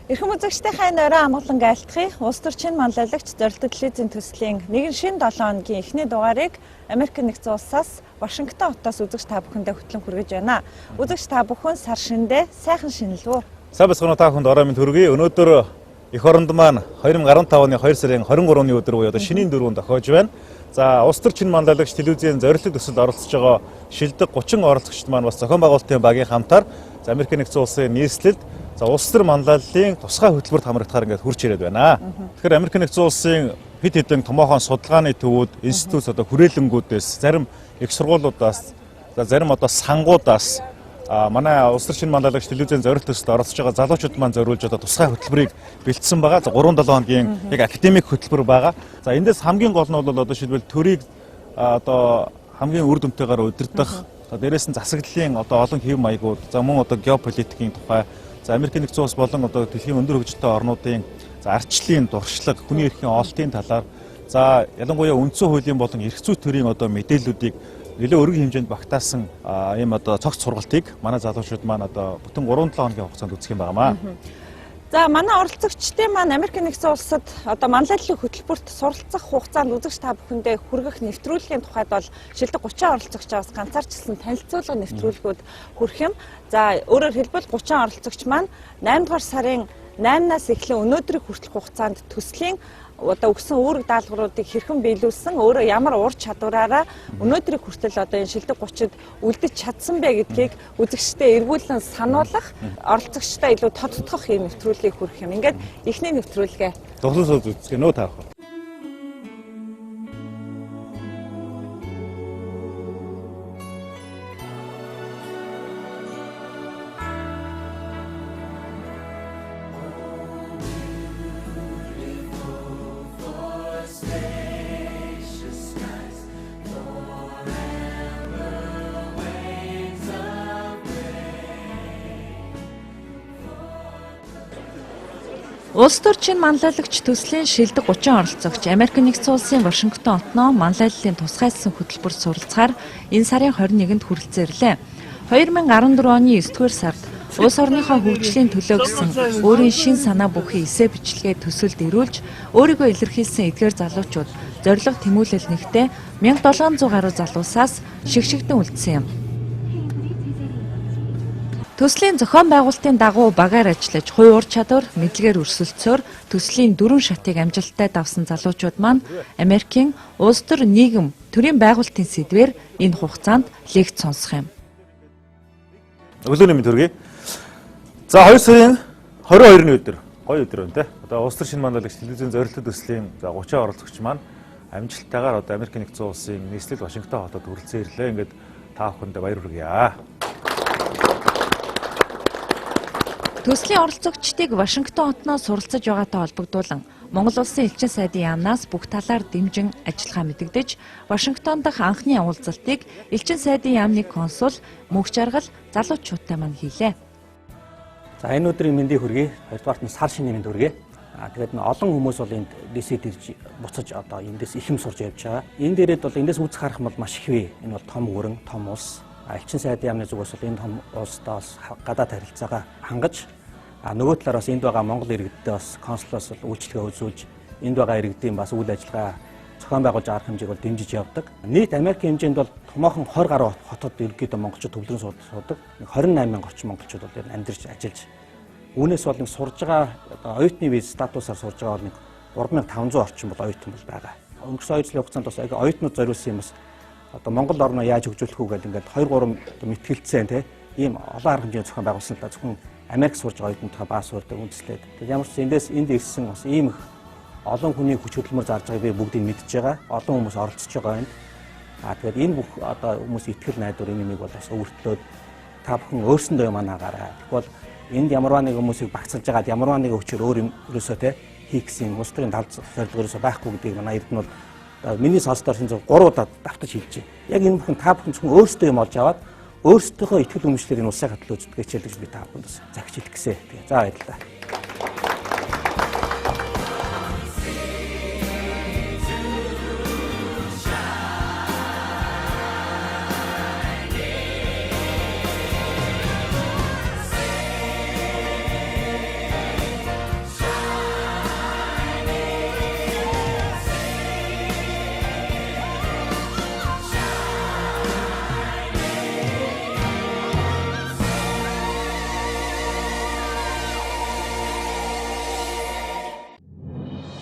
Эрхэм үзэгчдийнхээ нойроо амгалан айлтгая. Улс төрчийн манлайлагч зорилттой телевизийн төслийн нэгэн шин 7 хоногийн эхний дугаарыг Америк нэгдсэн улсаас Вашингтон хотоос үзэгч та бүхэндээ хөтлөн хүргэж байна. Үзэгч та бүхэн сар шиндээ сайхан шинэлвүү. Сайн бацхан та бүхэнд орой минь төргий. Өнөөдөр эх оронд маань 2015 оны 2 сарын 23-ны өдөр буюу одоо шинийн дөрвөнд тохиож байна. За улс төрчийн манлайлагч телевизийн зорилттой төсөлд оролцож байгаа шилдэг 30 оролцогчд маань бас зохион байгуулалтын багийн хамтаар Америк нэгдсэн улсын нийслэлд улс төр манлайллын тусгай хөтөлбөрт хамрагдахаар ингээд хурж ирээд байна. Тэгэхээр Америк нэгдсэн улсын хэд хэдэн томоохон судалгааны төвүүд, институт хүрээлэнгүүдээс, зарим их сургуулиудаас, зарим сангуудаас манай улс төрчийн манлайлагч телевизийн зорилт төсөлд оролцож байгаа залуучууд маань зориулж тусгай хөтөлбөрийг бэлдсэн байгаа. 3-7 хоногийн яг академик хөтөлбөр байгаа. За эндээс хамгийн гол нь бол шилбэл төрийг хамгийн үр дүнтэйгээр удирдах, дээрээс нь засаглалын олон хэв маягууд, за мөн геополитикийн тухай, Америк нэгдсэн улс болон дэлхийн өндөр хөгжилтэй орнуудын арчлалын дуршлаг, хүний эрхийн олтын талаар, ялангуяа үндсэн хуулийн болон эрх зүйн төрийн мэдээллүүдийг нэлээд өргөн хэмжээнд багтаасан ийм цогц сургалтыг манай залуучууд маань бүтэн 3-7 хоногийн хугацаанд үзэх юм байнамаа. За манай оролцогчдын маань Америк нэгдсэн улсад манлайллын хөтөлбөрт суралцах хугацаанд үзэгч та бүхэндээ хүргэх нэвтрүүлгийн тухайд бол шилдэг 30 оролцогчоос ганцаарчлсан танилцуулга нэвтрүүлгүүд хүрэх юм. За өөрөөр хэлбэл 30 оролцогч маань 8 дугаар сарын 8-наас эхлэн өнөөдрийг хүртэлх хугацаанд төслийн өгсөн үүрэг даалгавруудыг хэрхэн биелүүлсэн, өөрөө ямар ур чадвараараа өнөөдрийг хүртэл энэ шилдэг 30-д үлдэж чадсан бэ гэдгийг үзэгчдэд эргүүлэн сануулах, оролцогчдоо илүү тодтогох юм нэвтрүүлгийг хүргэх юм. Ингээд эхний нэвтрүүлгээ. Дуглаас үзэх нөө таах. Улс төрчийн манлайлагч төслийн шилдэг 30 оролцогч Америк нэгдсэн улсын Вашингтон хотноо манлайллын тусгайлсан хөтөлбөрт суралцахаар энэ сарын 21-нд хүрэлцэн ирлээ. 2014 оны 9-р сард улс орныхоо хөгжлийн төлөө гэсэн өөрийн шин санаа бүхий эссе бичлэгээ төсөлд ирүүлж өөрийгөө илэрхийлсэн эдгээр залуучууд зорилго тэмүүлэл нэгтээ 1700 гаруй залуусаас шигшигдэн үлдсэн юм. Төслийн зохион байгуулалтын дагуу багаар ажиллаж, хувь ур чадвар, мэдлэгээр өрсөлдсөөр төслийн 4 шатыг амжилттай давсан залуучууд маань Америкийн улс төр нийгэм төрийн байгуулалтын сэдвээр энэ хугацаанд лекц сонсох юм. Өглөөний мэнд төргий. За 2 сарын 22-ны өдөр, гоё өдөр байна те. Улс төр шинэ манлайлагч телевизийн зорилттой төслийн 30 оролцогч маань амжилттайгаар Америк нэгдсэн улсын нийслэл Вашингтон хотод хүрэлцэн ирлээ. Ингээд та бүхэндээ баяр хүргье. Төслийн оролцогчдыг Вашингтон хотноос суралцаж байгаатай холбогдуулан Монгол улсын элчин сайдын яамнаас бүх талаар дэмжин ажиллагаа мэдэгдэж, Вашингтон дахь анхны уулзалтыг элчин сайдын яамны консул Мөнх Жаргал залуучуудтай маань хийлээ. За энэ өдрийн мэндийг хүргэе. Хоёрдугаарт нь сар шинийн мэнд хүргэе. Тэгээд олон хүмүүс бол энд дэсэд ирж буцаж эндээс их юм сурж явж байгаа. Энэ дээрээ бол эндээс үзэх харах бол маш их вэ. Энэ бол том өрн, том улс. Элчин сайдын яамны зүгээс бол энэ том улсдаас гадаад харилцаагаа хангаж нөгөө талаар бас энд байгаа Монгол иргэдтэй бас консулоос үйлчлэгээ үзүүлж энд байгаа иргэдийн бас үйл ажиллагаа зохион байгуулж арга хэмжээг бол дэмжиж явдаг. Нийт Америк хэмжээнд бол томоохон 20 гаруй хотод ерөнхийдөө монголчууд төвлөрөн суудаг. 28 мянган орчим монголчууд бол амьдарч ажиллаж. Үүнээс бол нэг сурж байгаа оюутны виз статусаар сурж байгаа бол нэг 3500 орчим бол оюутан бол байгаа. Өнгөрсөн 2 жилийн хугацаанд бас оюутнууд зориулсан юм бас Монгол орноо яаж хөгжүүлэх үү гэдэг ингээд 2-3 мэтгэлцсэн ийм олон арга хэмжээний зохион байгуулсан л зөвхөн Америк сурж байгаа оюутнуудаа баас сурдаг үндэслээд. Тэгээд ямар ч эндээс энд ирсэн бас ийм их олон хүний хүч хөдөлмөр зарж байгааг би бүгдийг мэдж байгаа. Олон хүмүүс оролцож байгаа юм. Тэгээд энэ бүх хүмүүс итгэл найдвар энэ юмыг бол бас өвөртлөөд та бүхэн өөрсөндөө манаагаарай. Тэгвэл энд ямарваа нэг хүмүүсийг багцалж байгаад ямарваа нэг өчөр өөр юм ерөөсөө хийх гэсэн улс төрийн талд зорилго ерөөсөө байхгүй гэдгийг манай эрдэнэ бол миний сонсдоор шинж 3 удаа давтаж хэлж байна. Яг энэ бүхэн та бүхэн зөвхөн өөрсдөө юм олж аваад өөрсдийнхөө итгэл үнэмшлэр энэ улсаа хадгалж үздэг хичээлж би та бүхэнд бас захиж хэлэх гээсэ. За баярлалаа.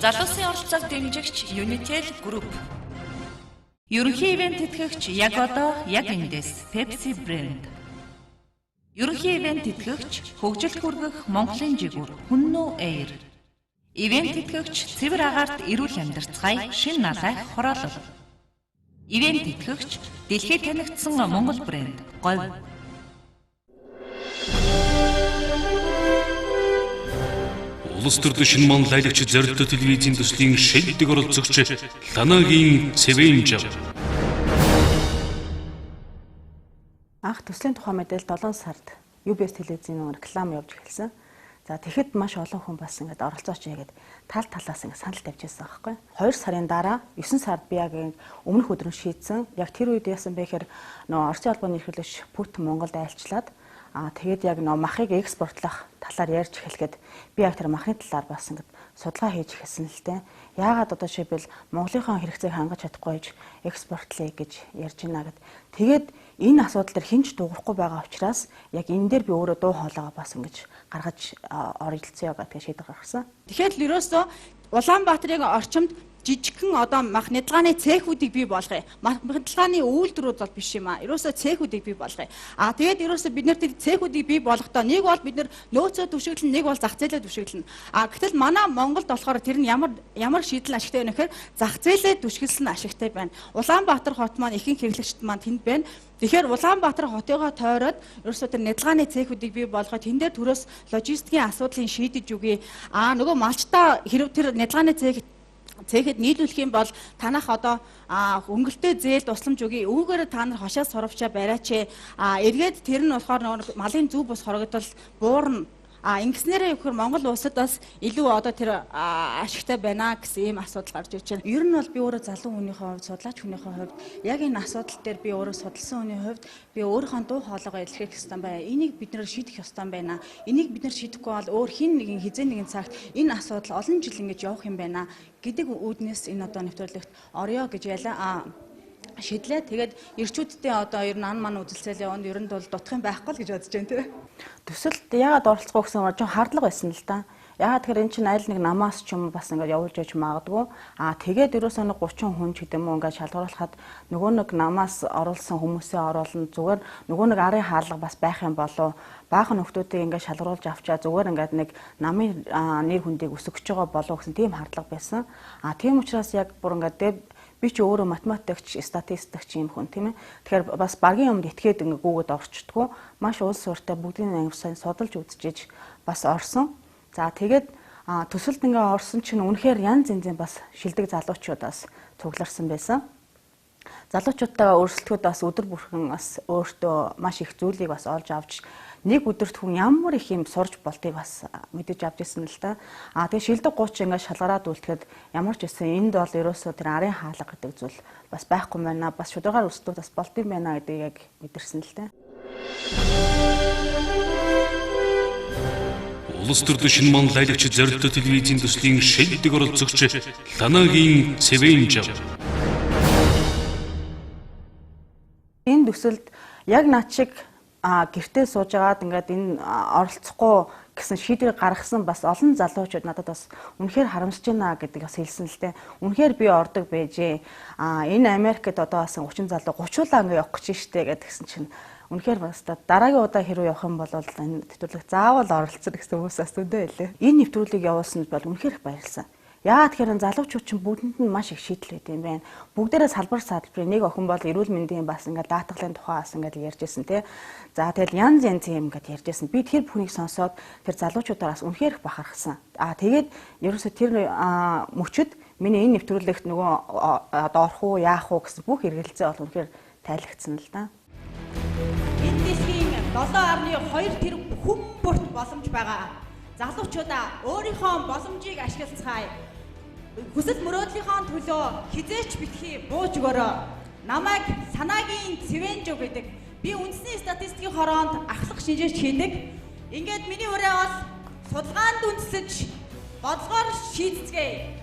Залуусын оролцоог дэмжигч Unitel Group. Ерөнхий ивент тэтгэгч яг одоо яг эндээс Pepsi брэнд. Ерөнхий ивент тэтгэгч хөгжилд хүргэх Монголын жигүүр Хүннүү Air. Ивент тэтгэгч цэвэр агаарт эрүүл амьдарцгаая шин налайх хороолол. Ивент тэтгэгч дэлхийд танигдсан Монгол брэнд Говь. Улс төрийн шинэ Монгол аялагч зорилттой телевизийн төслийн шилдэг оролцогч Ланагийн Цэвэнжав. Анх төслийн тухай мэдээлэл 7 сард UBS телевизийн реклам явж эхэлсэн. За тэгэхэд маш олон хүн бас ингээд оролцооч яагаад тал талаас ингээд санал тавьж байсан байхгүй. 2 сарын дараа 9 сард би яг өмнөх өдрөн шийдсэн. Яг тэр үед яасан бэ гэхээр нөө Оросын албаны эрхлэгч Путин Монголд айлчлаад тэгээд яг нөө махыг экспортлох талаар ярьж эхлэхэд би яг тэр махны талаар бас ингээд судалгаа хийж эхэлсэн л дээ. Яагаад одоо жишээлбэл Монголынхаа хэрэгцээг хангаж чадахгүй гэж экспортлъя гэж ярьж байна гэд. Тэгээд энэ асуудал дээр хинч дуурахгүй байгаа учраас яг энэ дээр би өөрөө дуу хоолойгоо бас ингэж гаргаж оролцъё гэдэг шийдвэр гаргасан. Тэгэхээр л ерөөсөө Улаанбаатарын орчимд жижигхэн одоо мах нядалгааны цехүүдийг бий болгоё. Мах нядалгааны үйлдвэрүүд бол биш юм аа. Ерөөсөө цехүүдийг бий болгоё. Тэгээд ерөөсөө бид нар тэр цехүүдийг бий болгохдоо нэг бол бид нар нөөцөө түшиглэн, нэг бол зах зээлээ түшиглэн. Гэтэл манай Монголд болохоор тэр нь ямар шийдэл ашигтай байна гэхээр зах зээлээ түшиглэн ашигтай байна. Улаанбаатар хот маань ихэнх хэрэглэгчд маань тэнд байна. Тэгэхээр Улаанбаатар хотыгоо тойроод ерөөсөө тэр нядалгааны цехүүдийг бий болгоод тэн дээр төрөөс логистикийн асуудлыг шийдэж өгье. Нөгөө малчтаа хэрэг тэр нядалгааны цэхэд нийлүүлэх юм бол танах одоо хөнгөлтэй зээл тусламж өгье. Үүгээр та нар хошоос сурвчаа бариач. Эргээд тэр нь болохоор малын зүв бус хорогдол буурна. Ингэснээрээ ихээр Монгол улсад бас илүү одоо тэр ашигтай байна гэсэн ийм асуудал гарч ирж байна. Ер нь бол би өөрөө залуу хүнийхээ хувьд, судлаач хүнийхээ хувьд яг энэ асуудал дээр би өөрөө судалсан хүний хувьд би өөрийнхөө дуу хоолойгоо илэрхийлэх ёстой байна. Энийг бид нэр шийдэх ёстой байна. Энийг бид нар шийдэхгүй бол өөр хин нэгэн хизээ нэгэн цагт энэ асуудал олон жил ингэж явах юм байна гэдэг үүднээс энэ одоо нэвтрүүлэгт орё гэж ялаа. Шидлээ. Тэгээд ирчүүдтэй одоо ер нь ан ман үзэлцэл яванд ер нь бол дутах юм байхгүй л гэж бодож байна тий. Төсөлд яагаад оролцох гэсэн нь жоохон хардлага байсан л да. Яагаад тэгэхээр эн чинь айл нэг намаас ч юм бас ингээд явуулж яж магадгүй. Тэгээд ерөөсөө 30 хүн ч гэдэг юм уу ингээд шалгаруулахад нөгөө нэг намаас оруулсан хүмүүсээ оруулна. Зүгээр нөгөө нэг арын хаалга бас байх юм болов. Баахан нөхдүүдийг ингээд шалгаруулж авчаа зүгээр ингээд нэг намын нэр хүндийг өсгөж байгаа болов гэсэн тийм хардлага байсан. Тийм учраас яг бүр ингээд би ч өөрөө математикч, статистикч юм хүн тийм ээ. Тэгэхээр бас багийн юмд итгээд ингээ гүгэд орчдгоо маш улс суурьтай бүгдийн англи сайн судалж үзчихэж бас орсон. За тэгээд төсөлд ингээ орсон чинь үнэхээр янз янзын бас шилдэг залуучуудаас цугларсан байсан. Залуучуудаа өрсөлдөхөд бас өдөр бүрхэн бас өөртөө маш их зүйлийг бас олж авч нэг өдөрт хүн ямар их юм сурж болтыг бас мэдэж авч ирсэн л да. Тэгээ шилдэг 30 ингээд шалгараад үлдэхэд ямар ч байсан энд бол ерөөсөө тэр арын хаалга гэдэг зүйл бас байхгүй байна. Бас шударгаар өсөлтөд бас болт юм байна гэдгийг яг мэдэрсэн л да. Улс төрийн шинэ Монгол аялагч зорилттой телевизийн төслийн шилдэг оролцогч Ланагийн Цэвэнжав. Энэ төсөлд яг над шиг гэртээ сууж агаад ингээд энэ оролцохгүй гэсэн шийдвэр гаргасан бас олон залуучууд надад бас үнэхээр харамсаж байна гэдэг бас хэлсэн л дээ. Үнэхээр би ордог байжээ. Энэ Америкт одоо бас 30 залуу 30-уулаа ингээд явах гэж штэ гэдгсэн чинь үнэхээр бас дараагийн удаа хэрвээ явах юм бол энэ нэвтрүүлэг заавал оролцох гэсэн хүмүүс бас өдөө байлээ. Энэ нэвтрүүлгийг явуулсанд бол үнэхээр их баярлсан. Яагаад тэгэхээр залуучууд чинь бүгдэнд нь маш их шийдэл өгд юм байна. Бүгдээрээ салбар салбарын нэг охин бол эрүүл мэндийн бас ингээд даатгалын тухай бас ингээд ярьжсэн тий. За тэгэл янз янз юм ингээд ярьжсэн. Би тэр бүхнийг сонсоод тэр залуучуудаас үнэхээр их бахархсан. Тэгээд ерөөсө тэр мөчөд миний энэ нэвтрүүлэгт нөгөө одоо орох уу яах уу гэсэн бүх эргэлзээ бол үнэхээр тайлагдсан л да. Энэ дэлхийн 7.2 тэрбум хүн бүрт боломж байгаа. Залуучуудаа өөрийнхөө боломжийг ашиглацгаая. Хүсэл мөрөөдлийнхөө төлөө хизээч битгий бууж өгөөрэй. Намайг Санаагийн Цэвэнжав гэдэг. Би үндэсний статистикийн хороонд ахлах шинжээч хийдэг. Ингээд миний өрөө бол судалгаанд үндэслэж бодлогоор шийдцгээе.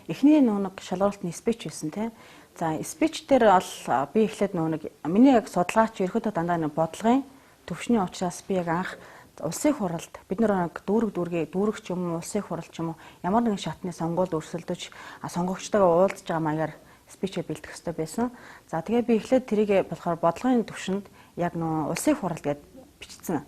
Эхний нэг шалгуулт нь спич байсан тийм. За спич дээр бол би эхлээд нэг миний яг судалгаач ерөөдөө дандаа нэг бодлогын төвшний учраас би яг анх улсын хуралд бид нэг дүүрэг ч юм уу улсын хурал ч юм уу ямар нэгэн шатны сонгуульд өрсөлдөж сонгогчтойгоо уулзж байгаа маягаар спичээ бэлдэх хэрэгтэй байсан. За тэгээ би эхлээд тэрийг болохоор бодлогын төвшөнд яг нөө улсын хурал гэдээ бичсэн.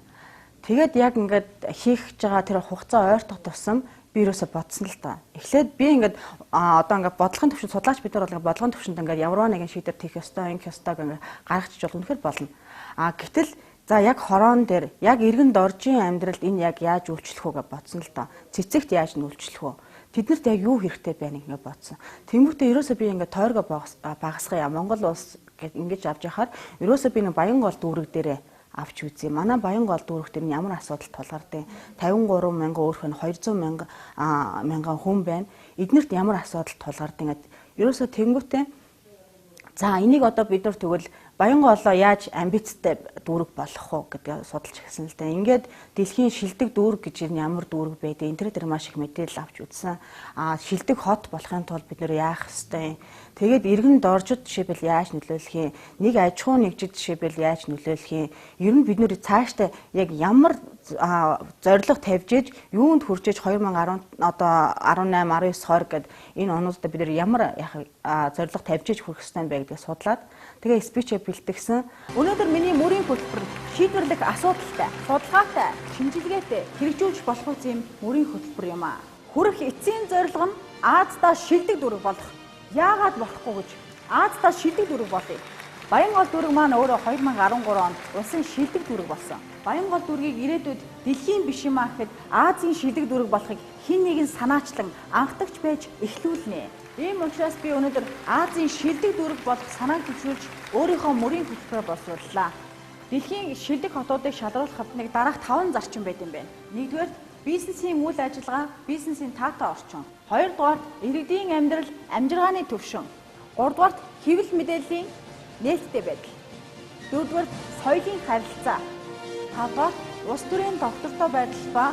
Тэгээд яг ингээд хийх гэж байгаа тэр хугацаа ойртох тусам би юусоо бодсон л та. Эхлээд би ингээд одоо ингээд бодлогын төвшөнд судлаач бид нар бол ингээд бодлогын төвшөнд ингээд ямар нэгэн шийдвэр хийх ёстой, ингэх ёстой гэнгээ гаргачих жол үнэхээр болно. Гэтэл за яг хороон дээр яг иргэн доржийн амьдралд энэ яг яаж үйлчлэх вэ гэж бодсон л та. Цэцэгт яаж нүүлчлэх вэ? Тэднэрт яг юу хэрэгтэй байна гэж бодсон. Тэнгүүтээ ерөөсөө би ингээд тойргоо багасгая. Монгол улс гэж ингэж авч яхаар ерөөсөө би нэг Баянгол дүүрэг дээрээ авч үзье. Манай Баянгол дүүрэг дээр ямар асуудал тулгардаг. 53 мянган өөрөх нь 200 мянган хүн байна. Эднэрт ямар асуудал тулгардаг гэдэг. Ерөөсөө тэнгүүтээ за энийг одоо бид нар тэгвэл Баянголоо яаж амбицтай дүүрэг болох вэ гэдгийг судалж гисэн л дээ. Ингээд дэлхийн шилдэг дүүрэг гэж ямар дүүрэг байдаг. Интернетээр маш их мэдээлэл авч үзсэн. Шилдэг хот болохын тулд бид нэр яах ёстой юм. Тэгээд иргэн доржид жишээлбэл яаж нөлөөлөх юм. Нэг аж ахуй нэгжид жишээлбэл яаж нөлөөлөх юм. Ер нь бид нэр цаашдаа яг ямар зорилго тавьж иж юунд хүрчээж 2010 одоо 18 19 20 гэд энэ онуудад бид нэр ямар зорилго тавьж иж хүрэх ёстой юм бэ гэдгийг судлаад тэгээ спичээ бэлтгэсэн. Өнөөдөр миний мөрийн хөтөлбөр шийдвэрлэх асуудалтай, судалгаатай, шинжилгээтэй хэрэгжүүлж болох үс юм мөрийн хөтөлбөр юм аа. Хүрэх эцсийн зорилго нь Аздаа шилдэг дүүрэг болох. Яагаад болохгүй гэж Аздаа шилдэг дүүрэг болъё. Баянгол дүүрэг маань өөрөө 2013 онд улсын шилдэг дүүрэг болсон. Баянгол дүүргийг ирээдүйд дэлхийн биш юм аа гэхэд Азийн шилдэг дүүрэг болохыг хэн нэгэн санаачлан анхдагч байж эхлүүлнэ. Ийм учраас би өнөөдөр Азийн шилдэг дүүрэг болох санааг төвшүүлж өөрийнхөө мөрийн хөтөлбөрөөр боловсрууллаа. Дэлхийн шилдэг хотуудыг шалруулахад нэг дараах 5 зарчим байт юм байна. Нэгдүгээр бизнесийн үйл ажиллагаа, бизнесийн таатай орчин. Хоёрдугаар иргэдийн амьдрал, амжиргааны төвшин. Гуравдугаар хэвлэл мэдээллийн нээлттэй байдал. Дөрөвдүгээр соёлын харилцаа. Тавдугаар улс төрийн доктортой байдал ба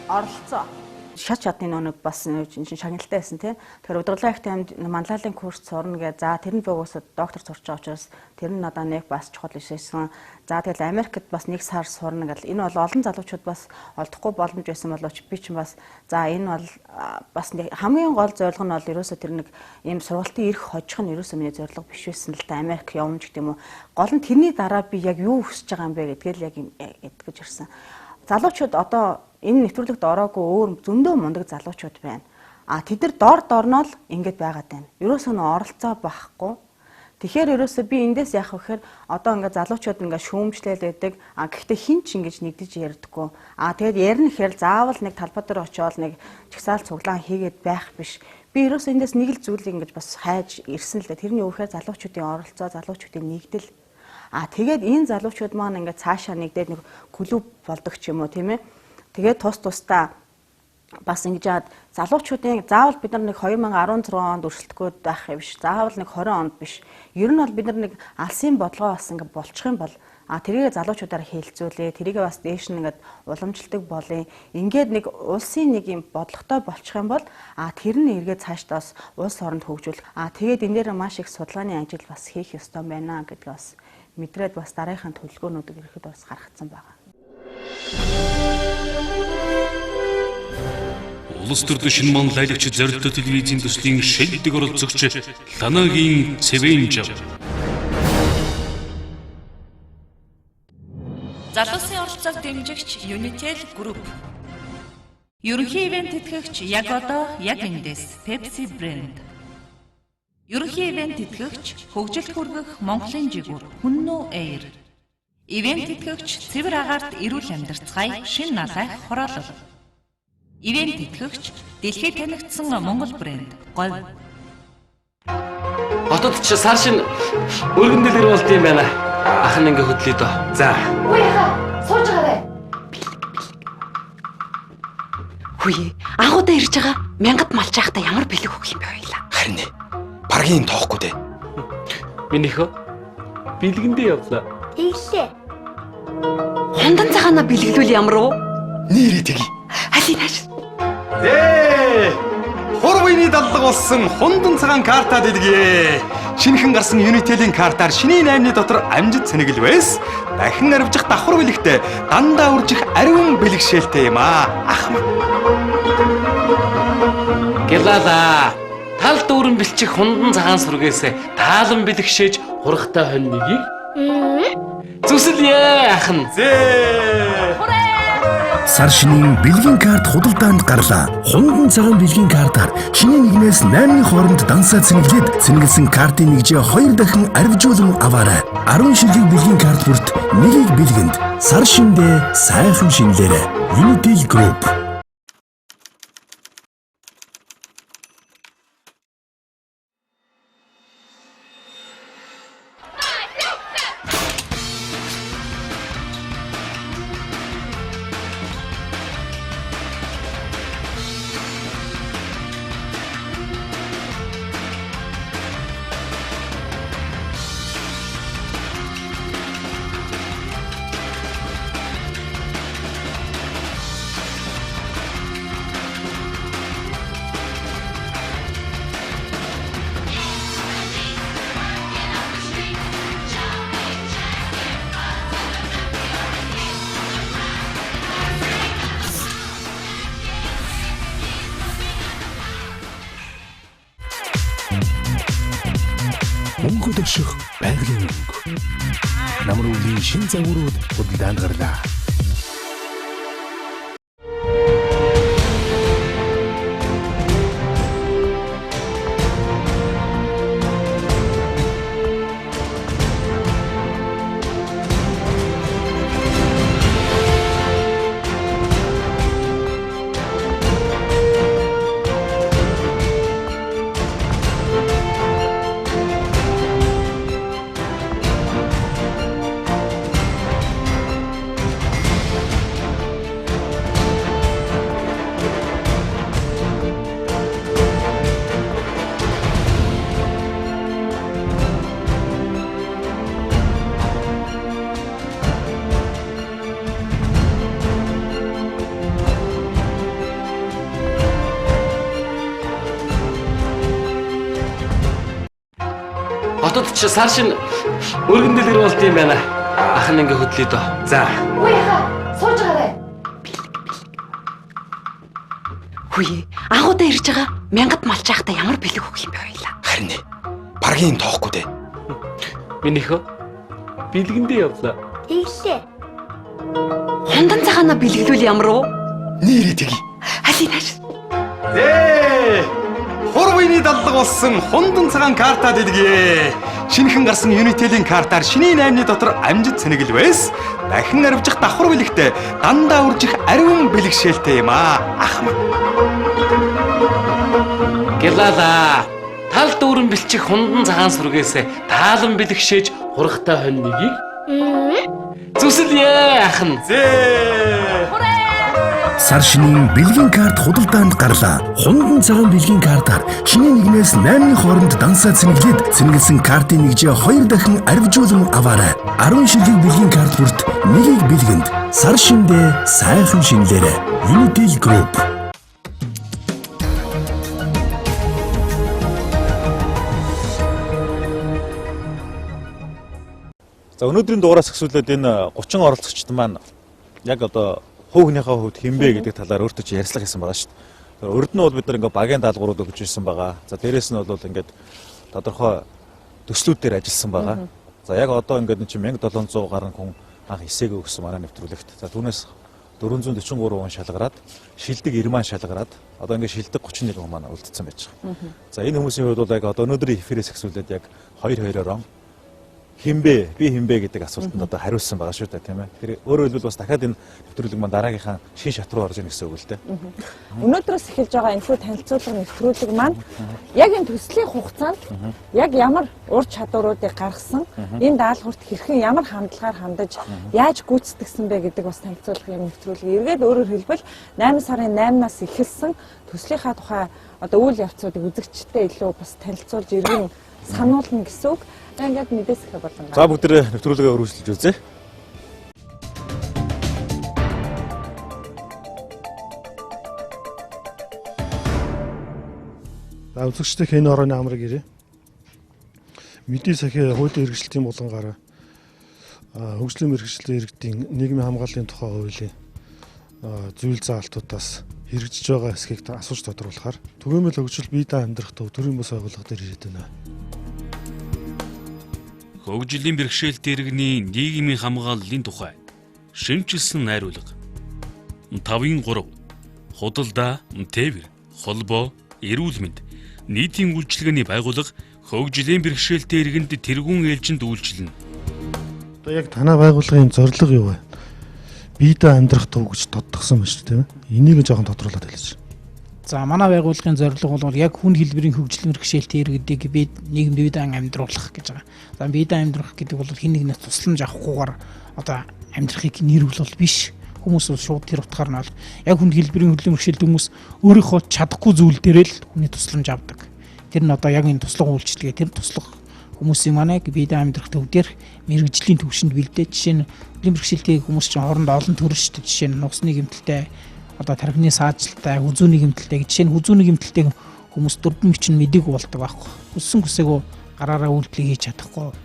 оролцоо. Шат чадны нэг бас шагналтай байсан тийм. Тэгэхээр удирдлагын актемд манлайлалын курс сурна гэж за тэр нь богоосод доктор сурч байгаа учраас тэр нь надаа нэг бас чухал ишээсэн. За тэгэл Америкт бас 1 сар сурна гэл энэ бол олон залуучууд бас олдохгүй боломж байсан боловч би ч бас за энэ бол бас хамгийн гол зорилго нь бол ерөөсөө тэр нэг ийм сургалтын эрх хожих нь ерөөсөө миний зорилго биш байсан л да. Америк явна ч гэдэм үү. Гол нь тэрний дараа би яг юу хүсэж байгаа юм бэ гэдгээл яг эдгэж ирсэн. Залуучууд одоо энэ нэвтрүүлэгт ороогүй өөр зөндөө мундаг залуучууд байна. Тэд нар дорноо л ингэж байгаад байна. Ерөөсөө нь оролцоо байхгүй. Тэгэхээр ерөөсөө би эндээс яах вэ гэхээр одоо ингээд залуучууд ингээд шүүмжлэл байдаг. Гэхдээ хин ч ингэж нэгдэж ярьдаггүй. Тэгээд ярина гэхээр заавал нэг талбай дээр очиод нэг чагсаал цуглаан хийгээд байх биш. Би ерөөсөө эндээс нэг л зүйлийг ингэж бас хайж ирсэн л дээ. Тэрний үүхээр залуучуудын оролцоо, залуучуудын нэгдэл. Тэгээд энэ залуучууд маань ингээд цаашаа нэгдээд нэг клуб болдог ч юм уу тийм ээ. Тэгээд тусдаа бас ингэж яад залуучуудын заавал бид нар нэг 2016 онд өрсөлдөхөө байх юм биш. Заавал нэг 20 онд биш. Ер нь бол бид нар нэг алсын бодлогоо бас ингэ болчих юм бол тэрийг залуучуудаар хэлэлцүүлээ. Тэрийг бас дээш нь ингээд уламжлалдаг болъё. Ингээд нэг улсын нэг юм бодлоготой болчих юм бол тэр нь эргээд цаашдаа бас улс оронд хөгжүүлэх. Тэгээд энэ дээр маш их судалгааны ажил бас хийх ёстой байна гэдгийг бас мэдрээд бас дараагийн төлөвлөгөөнүүдийг ирэхэд бас гаргацсан байна. Улс төрийн шинэ манлайлагч зорилттой телевизийн төслийн шилдэг оролцогч Ланагийн Цэвэнжав. Залуусын оролцоог дэмжигч Unitel Group. Ерөнхий ивент тэтгэгч яг одоо яг эндээс Pepsi Brand. Ерөнхий ивент тэтгэгч хөгжилд хүргэх Монголын жигүүр Хүннүү Air. Ивент тэтгэгч цэвэр агаарт эрүүл амьдарцгаая шин налайх хороолол. Ивент тэтгэгч дэлхийд танигдсан Монгол брэнд Говь. Хотод ч сар шин өргөн дэлгэр болд юм байна. Ах нь ингээ хөдлөе дөө. За. Үгүй яха, сууж байгаарай. Хүй, агуудаа ирж байгаа мянгад малч яхта ямар бэлэг өгөх юм бэ хоёлаа. Харин паргийн тоохгүй дээ. Минийхөө бэлгэндээ явлаа. Иглээ. Хондан цагаана бэлгэлүүл ямар уу? Нэрээ тгий. Алинаш. Хурвыны даллага болсон хондан цагаан картад идэгье. Шинэхэн гарсан Unitel-ийн картаар шинийн 8-ны дотор амжид цэнэгэл байс. Дахин арвжих давхар бэлэгтэй дандаа үржих ариун бэлэгшээлтэй юм аа. Ах минь. Гэлала. Тал дүүрэн бэлчих хундан цагаан сүргээс таалан бэлэгшээж хургахтай хоньныгийг зүсэлье ахын. Сар шинийн бэлгийн карт худалдаанд гарлаа. Хундан цагаан бэлгийн картаар шинийн 1-ээс 8-ны хооронд дансаа цэнэглээд цэнэглэсэн картын нэгжээ 2 дахин арвижуулан аваарай. 10 шилдэг бэлгийн карт бүрт нэгийг бэлгэнд. Сар шиндээ сайхан шинлээрэй. Unitel Group. Мөнгө дэвших байгалийн мөнгө. Намруулийн шин загварууд худалдаанд гарлаа. Хотод ч сар шин өргөн дэлгэр болд юм байна. Ахын ингээ хөдлөе дөө. За. Үгүй яха, сууж байгаарай. Хүйе, агуудаа ирж байгаа. Мянгат малч яхта ямар бэлэг өгөх юм бэ хоёлаа. Харин ээ. Баргийн тоохгүй дээ. Минийхөө бэлгэндээ явлаа. Ийлээ. Хундан цагаана бэлгэлүүл ямар уу? Нэрээ тгий. Алинаш. Хурвыны даллаг болсон хундан цагаан картаа дэлгье. Шинэхэн гарсан Unitel-ийн картаар шинийн 8-ны дотор амжид цэнэгэл байс. Дахин арвжих давхар бэлэгтэй дандаа үржих ариун бэлэгшээлтэй юм аа. Ах минь. Гэлала. Тал дүүрэн бэлчих хундан цагаан сүргээс таалан бэлэгшээж хургахтай хоньныгийг зүсэлье ахын. Сар шинийн бэлгийн карт худалдаанд гарлаа. Хундан цагаан бэлгийн картаар шинийн 1-ээс 8-ны хооронд дансаа цэнэглээд цэнэглэсэн картын нэгжээ 2 дахин арвижуулан аваарай. 10 шилдэг бэлгийн карт бүрт нэгийг бэлгэнд. Сар шиндээ сайхан шинлээрэй. Unitel Group. За өнөөдрийн дугаараас эхсүүлээд энэ 30 оролцогчд маань яг одоо хүүгнийхээ хувьд хинбэ гэдэг талаар өөртөө чи ярьцлага хийсэн байгаа шүү дээ. Урд нь бол бид нар ингээ багийн даалгаврууд өгч ирсэн байгаа. За дээрэс нь бол ингээд тодорхой төслүүдээр ажилласан байгаа. За яг одоо ингээд чи 1700 гаруй хүн анх эсээг өгсөн манай нэвтрүүлэгт. За түүнээс 443 хүн шалгараад шилдэг 90 маань шалгараад одоо ингээд шилдэг 31 хүн маань үлдсэн байж байгаа. За энэ хүмүүсийн хувьд бол яг одоо өнөөдрийн эфирээс эхсүүлээд яг 2-2-ороо хинбэ би хинбэ гэдэг асуултанд одоо хариулсан байгаа шүү дээ тийм ээ. Тэр өөрөөр хэлбэл бас дахиад энэ нэвтрүүлэг маань дараагийнхаа шин шат руу орж ийн гэсэн үг л дээ. Өнөөдрөөс эхэлж байгаа энэхүү танилцуулга нэвтрүүлэг маань яг энэ төслийн хугацаанд яг ямар ур чадваруудыг гаргасан, энэ даалгаварт хэрхэн ямар хандлагаар хандаж яаж гүйцэтгэсэн бэ гэдэг бас танилцуулга юм нэвтрүүлэг. Эргээд өөрөөр хэлбэл 8 сарын 8-наас эхэлсэн төслийнхаа тухай одоо үйл явцуудыг үзэгчтэй илүү бас танилцуулж иргэн сануулна гэсэн үг. Ингээд мэдээсэх болон. За бүгдээ нэвтрүүлгээ өргөжлөж үзье. За үзэгчдээ энэ орооны амрыг ирээ. Мэдээ сахиа хуулийн хэрэгжилтийн болонгаараа хөгжлийн мэргэжлийн иргэдийн нийгмийн хамгааллын тухай хуулийн зүйл заалтуудаас хэрэгжиж байгаа хэсгийг асууж тодруулахаар түгээмэл хөгжил бие даа амьдрах төв төрийн бус байгууллага дээр ирээд байна. Хөгжлийн бэрхшээлтэй иргэний нийгмийн хамгааллын тухай шинжилсэн найруулга 5-3 худалдаа, тээвэр, холбоо, эрүүл мэнд, нийтийн үйлчилгээний байгууллага хөгжлийн бэрхшээлтэй иргэнд тэргуун ээлжинд үйлчилнэ. Одоо яг танай байгууллагын зорилго юу вэ? Бие даа амьдрах төв гэж тодтогсон байна шүү дээ, тийм ээ. Энийг жоохон тодруулаад хэлж. За манай байгууллагын зорилго бол яг хүн хэлбэрийн хөгжлийн бэрхшээлтэй иргэдийг нийгэмд бие даан амьдруулах гэж байгаа. За бие даан амьдрах гэдэг бол хэн нэгнээс тусламж авахгүйгээр одоо амьдрахыг нэрвэл биш. Хүмүүс бол шууд тэр утгаар нь бол яг хүн хэлбэрийн хөгжлийн бэрхшээлтэй хүмүүс өөрийнхөө чадахгүй зүйл дээрээ л хүний тусламж авдаг. Тэр нь одоо яг энэ туслах үйлчлэгээ, тэр туслах хүмүүсийн манай бие даан амьдрах төв дээр мэрэгжлийн төвшөнд бэлдээ. Жишээ нь хөгжлийн бэрхшээлтэй хүмүүс чинь хоорондоо олон төр шүү дээ. Жишээ нь нусны гэмтэлтэй, одоо тархины саажилттай, хүзүүний гэмтэлтэй. Жишээ нь хүзүүний гэмтэлтэй хүмүүс дурдан бичин мэдээг болдог байхгүй. Хүссэн хүсээгөө гараараа үйлдэл хийж чадахгүй.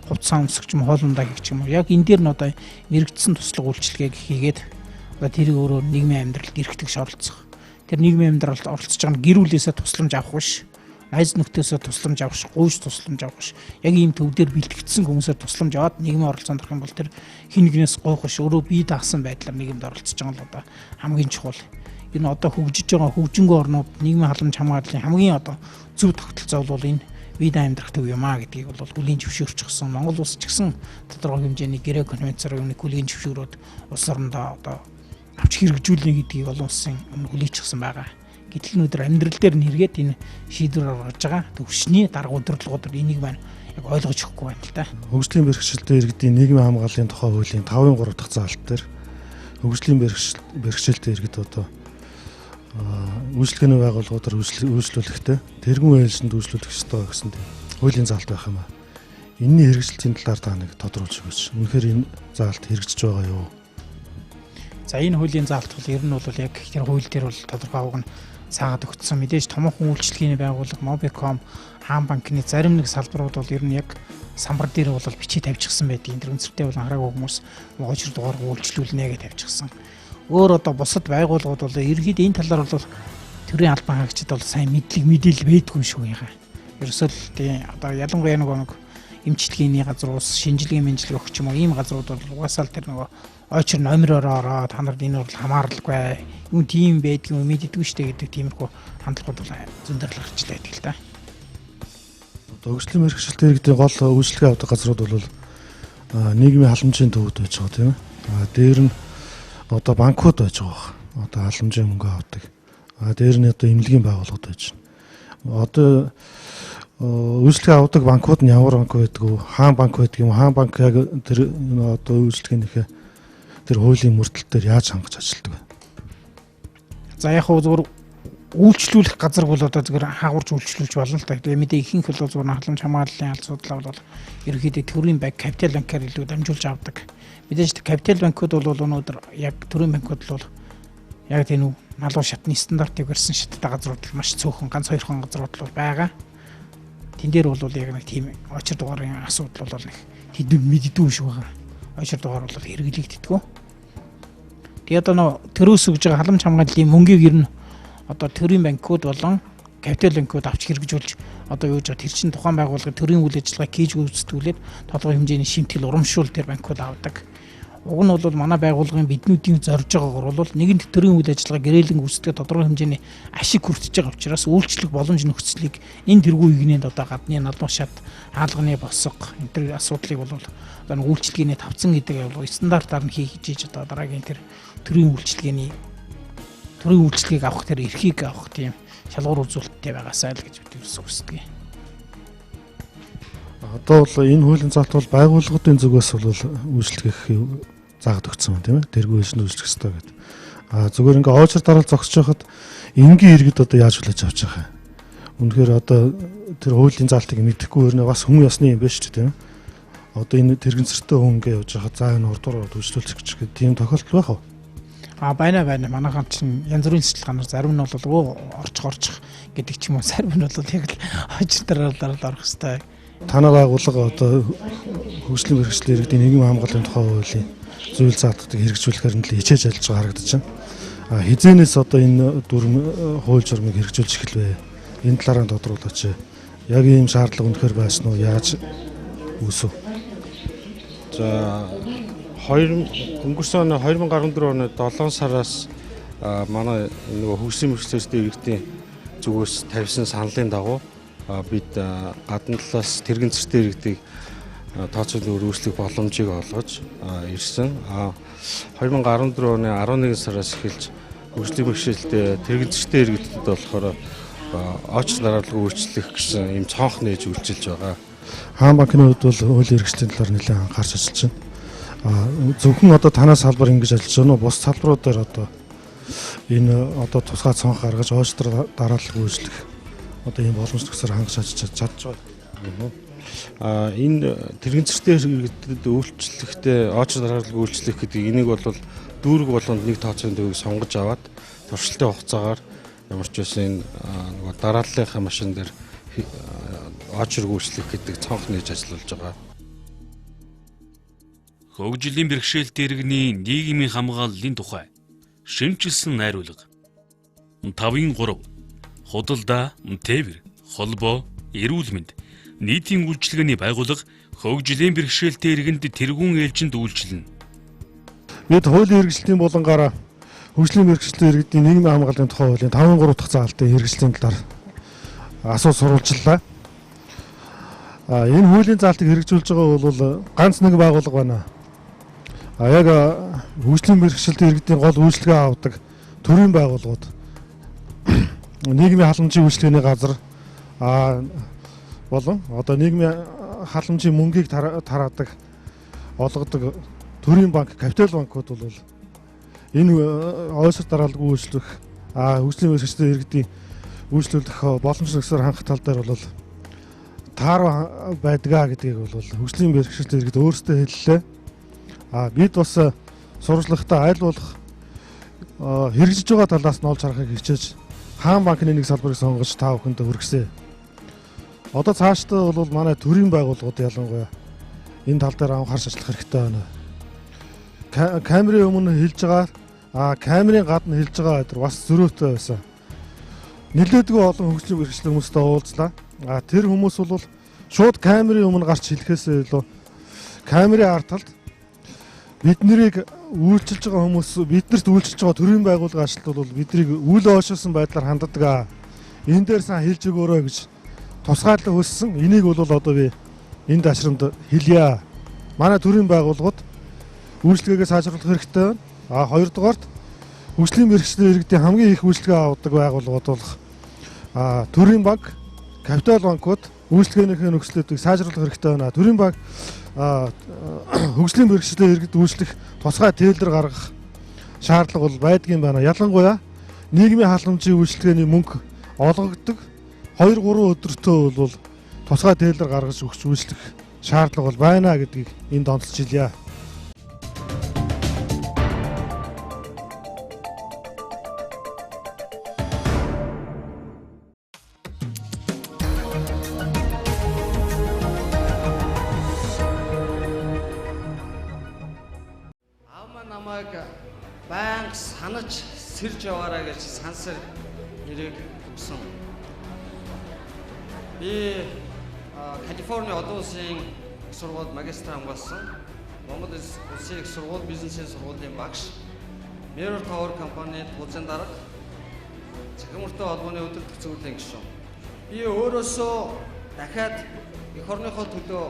Хувцас өмсгч юм хоолундаа гэх юм уу. Яг энэ дээр нь одоо мэрэгдсэн туслах үйлчлэгийг хийгээд одоо тэрийг өөрөө нийгмийн амьдралд эрхтгэж оролцох. Тэр нийгмийн амьдралд оролцож байгаа нь гэр бүлээсээ тусламж авах биш. Найз нөхдөсөө тусламж авах биш, гуйж тусламж авах биш. Яг ийм төв дээр бэлтгэгдсэн хүмүүсээр тусламж аваад нийгмийн оролцоонд орох юм бол тэр хин нэгнээс гойх биш, өөрөө бие даасан байдлаар нийгэмд оролцож байгаа нь одоо хамгийн чухал. Энэ одоо хөгжиж байгаа хөгжингөө орнууд нийгмийн халамж хамгааллын хамгийн одоо зөв тогтолцоо бол энэ бие даан амьдрах төв юм аа гэдгийг бол хүлээн зөвшөөрчихсөн. Монгол улс ч гэсэн тодорхой хэмжээний гэрээ конвенцээр хүлээн зөвшөөрөөд улс орондоо одоо авч хэрэгжүүлнэ гэдгийг олон улсын хүлээчихсэн байгаа. Гэтэл өнөөдөр амьдрал дээр нэргээд энэ шийдвэр гаргаж байгаа төвшний дарга удирдлагууд энийг маань яг ойлгож өгөхгүй байна л да. Хөгжлийн бэрхшээлтэй иргэдийн нийгмийн хамгааллын тухай хуулийн 5-3 дахь заалт дээр хөгжлийн бэрхшээлтэй иргэд одоо үйлчлэгээний байгууллагуудаар үйлчлүүлэхдээ тэргуун ээлжинд үйлчлүүлэх ёстой гэсэн хуулийн заалт байх юм аа. Энэний хэрэгжилтийн талаар та нэг тодруулж өгөөч. Үнэхээр энэ заалт хэрэгжиж байгаа юу? За энэ хуулийн заалт бол ер нь бол яг тэр хууль дээр бол тодорхой авах нь цаагаад өгсөн. Мэдээж томоохон үйлчлэгээний байгууллага Mobicom, хаан банкны зарим нэг салбарууд бол ер нь яг самбар дээр бол бичиж тавьчихсан байдаг. Тэр үнцэртэй бол хараагүй хүмүүс очир дугаар үйлчлүүлнэ гэж тавьчихсан. Өөр одоо бусад байгууллагууд бол ерөнхийдөө энэ талаар бол төрийн албан хаагчид бол сайн мэдээлэл байдгүй шүү яга. Ерөөсөө л тийм одоо ялангуяа нэг эмчилгээний газар ус шинжилгээ мэнжилгээ өгч юм уу ийм газрууд бол угаасаа л тэр нөгөө очир номероор ороод та нарт энэ бол хамааралгүй юм тийм байдг юм мэддэггүй штэ гэдэг тиймэрхүү хандлагууд бол зөндөр гарч байдаг л да. Одоо хөгжлийн мэргэжилтийн иргэдийн гол үйлчлэгээ авдаг газрууд бол нийгмийн халамжийн төвүүд байж байгаа тийм ээ. Дээр нь одоо банкуд байж байгаа. Одоо халамжийн мөнгө авдаг. Дээр нь одоо эмнэлгийн байгууллагууд байж байна. Одоо үйлчлэгээ авдаг банкуд нь ямар банк байдаг вэ? Хаан банк байдаг юм. Хаан банк яг тэр одоо үйлчлэгээнийхээ тэр хуулийн мөрдөлтөөр яаж хангаж ажилладаг вэ? За яг хөө зүгээр үйлчлүүлэх газар бол одоо зүгээр хаагурч үйлчлүүлж болно л та. Тэгээ мэдээ ихэнх бол зүгээр халамж хамгааллын алцуудлаа бол ерөнхийдөө төрийн банк, капитал банкаар илүү дамжуулж авдаг. Мэдээж капитал банкуд бол өнөөдөр яг төрийн банкуд бол яг тийм налуу шатны стандартыг барьсан шаттай газрууд маш цөөхөн ганц 2 газрууд бол байгаа. Тэн дээр бол яг нэг тийм очир дугаарын асуудал бол нэг хэдэн мэддэггүй шүү байгаа. Очир дугаар бол хэрэглэгддэггүй. Тэгээд одоо төрөөс өгж байгаа халамж хамгааллын мөнгийг ер нь одоо төрийн банкуд болон капитал банкуд авч хэрэгжүүлж одоо юу гэж тэр чинь тухайн байгууллагын төрийн үйл ажиллагааг хийж гүйцэтгүүлээд тодорхой хэмжээний шимтгэл урамшуул тэр банкуд авдаг. Уг нь бол манай байгууллагын биднүүдийн зорж байгаагаар бол нэгэнт төрийн үйл ажиллагаа гэрээлэн гүйцэтгэж тодорхой хэмжээний ашиг хүртэж байгаа учраас үйлчлэх боломж нөхцөлийг энэ тэргүү игнэнд одоо гадны налуу шат хаалганы босго энэ төр асуудлыг бол одоо үйлчлэгээний тавцан гэдэг бол стандартаар нь хийж одоо дараагийн тэр төрийн үйлчлэгийг авах тэр эрхийг авах тийм шалгуур үзүүлэлттэй байгаасаа л гэж бид хүсдэг. Одоо бол энэ хуулийн заалт бол байгууллагуудын зүгээс бол үйлчлэх заагаад өгсөн юм тийм ээ. Тэргүй шин үйлчлэх ёстой гэдэг. Зүгээр ингээ очир дараал зогсож байхад энгийн иргэд одоо яаж хүлээж авч байгаа юм. Үнэхээр одоо тэр хуулийн заалтыг мэдэхгүй өрнө бас хүн ясны юм биш ч тийм ээ. Одоо энэ тэрэгцэртэй хүн ингээ явж байхад заа энэ урдуур үйлчлүүлэх гэж тийм тохиолдол байх уу? Байна. Манайхан чинь янз бүрийн цэцлэганаар зарим нь бол орчих гэдэг ч юм уу. Зарим нь бол яг л очир дараалал орох хэвээр Танай байгууллага одоо хөгжлийн мэргэжлийн иргэдийн нийгэм хамгааллын тухай хуулийн зүйл заалтыг хэрэгжүүлэхээр нь л хичээж ажиллаж байгаа харагдаж байна. Хизээнээс одоо энэ дүрм хууль журмыг хэрэгжүүлж эхэлвэ. Энэ талаараа тодруулаач. Яг ийм шаардлага үнэхээр байсан уу? Яаж үүсв? За өнгөрсөн оны 2014 оны 7 сараас манай нөгөө хөгжлийн мэргэжлийн иргэдийн зүгээс тавьсан саналын дагуу бид гадна талаас тэрэгэн цэртэй иргэдийг тооцоолон өргөжлөх боломжийг олгож ирсэн. 2014 оны 11 сараас эхэлж хөгжлийн мэргэжлэлд тэрэгэн цэртэй иргэдэд болохоор очц дараалал үйлчлэх гэсэн ийм цонх нээж үйлчилж байгаа. Хаан банкны хувьд бол хуулийн хэрэгжлийн талаар нэлээд анхаарч ажиллаж байна. Зөвхөн одоо танаас салбар ингэж ажиллаж байна уу? Бус салбаруудаар одоо энэ одоо тусгай цонх гаргаж очц дараалал үйлчлэх одоо ийм боломж төгсөр хангаж чадж байгаа. Энэ тэрэгэн цэртэй иргэдэд үйлчлэхдээ очц дараалал үйлчлэх гэдэг энийг бол дүүрэг болгонд нэг тооцоон төвийг сонгож аваад туршилтын хугацаагаар ямар ч байсан нөгөө дарааллынхаа машин дээр очрог үйлчлэх гэдэг цонх нээж ажиллаж байгаа. Хөгжлийн бэрхшээлтэй иргэний нийгмийн хамгааллын тухай шинжилсэн найруулга 5-3 худалдаа, тээвэр, холбоо, эрүүл мэнд, нийтийн үйлчилгээний байгууллага хөгжлийн бэрхшээлтэй иргэнд тэргүүн ээлжинд үйлчилнэ. Бид хуулийн хэрэгжлийн болонгаараа хөгжлийн мэргэжлийн иргэдийн нийгмийн хамгааллын тухай хуулийн 5-3 дахь заалтын хэрэгжлийн талаар асуу сурвалжлаа. Энэ хуулийн заалтыг хэрэгжүүлж байгаа бол ганц нэг байгууллага байна. Яг хөгжлийн мэргэжлийн иргэдийн гол үйлчлэгээ авдаг төрийн байгууллагууд нийгмийн халамжийн үйлчлэгээний газар болон одоо нийгмийн халамжийн мөнгийг тараадаг олгодог төрийн банк, капитал банкуд бол энэ ойсор дараалалгүй үйлчлэх хөгжлийн мэргэжлийн иргэдийн үйлчлүүлэх боломж нөхцөл хангах тал дээр бол тааруу байдгаа гэдгийг бол хөгжлийн мэргэжлийн иргэд өөрсдөө хэллээ. Бид бас сурвалжлагатаа аль болох хэрэгжиж байгаа талаас нь олж харахыг хичээж хаан банкны нэг салбарыг сонгож та бүхэнд хүргэсэн. Одоо цаашдаа бол манай төрийн байгууллагууд ялангуяа энэ тал дээр анхаарч ажиллах хэрэгтэй байна. Камерын өмнө хэлж байгаа, камерын гадна хэлж байгаа гэдэг бас зөрүүтэй байсан. Нэлээдгүй олон хөгжлийн мэргэжлийн хүмүүстэй уулзлаа. Тэр хүмүүс бол шууд камерын өмнө гарч хэлэхээс илүү камерын ард талд бид нарыг үйлчилж байгаа хүмүүс биднэрт үйлчилж байгаа төрийн байгууллага ажилтнууд бол биднийг үл ойшоосон байдлаар ханддаг. Энэ дээр сан хэлж өгөөрэй гэж тусгаарлаа хүссэн. Энийг бол одоо би энэ дашрамд хэлье. Манай төрийн байгууллагууд үйлчлэгээ сайжруулах хэрэгтэй байна. Хоёрдугаарт хөгжлийн мэргэжлийн иргэдийн хамгийн их үйлчлэгээ авдаг байгууллагууд бол төрийн банк, капитал банкуд үйлчлэгээнийхээ нөхцөлүүдийг сайжруулах хэрэгтэй байна. Төрийн банк хөгжлийн мэргэжлийн иргэд үйлчлэх тусгай тээлбэр гаргах шаардлага бол байдгийн байна. Ялангуяа нийгмийн халамжийн үйлчлэгээний мөнгө олгогддог 2-3 өдөртөө бол тусгай тээлбэр гаргаж өгч үйлчлэх шаардлага бол байна гэдгийг энд онцолж хэлье. Банк санаж сэрж яваарай гэж сансар нэрийг өгсөн. Би Калифорни олон улсын их сургуульд магистр хамгаалсан. Монгол улсын их сургууль бизнесийн сургуулийн багш. Mirror Tower компанид тулзын дарга. Цахимартай холбооны өдөртөх зөвлөлийн гишүүн. Би өөрөөсөө дахиад эх орныхоо төлөө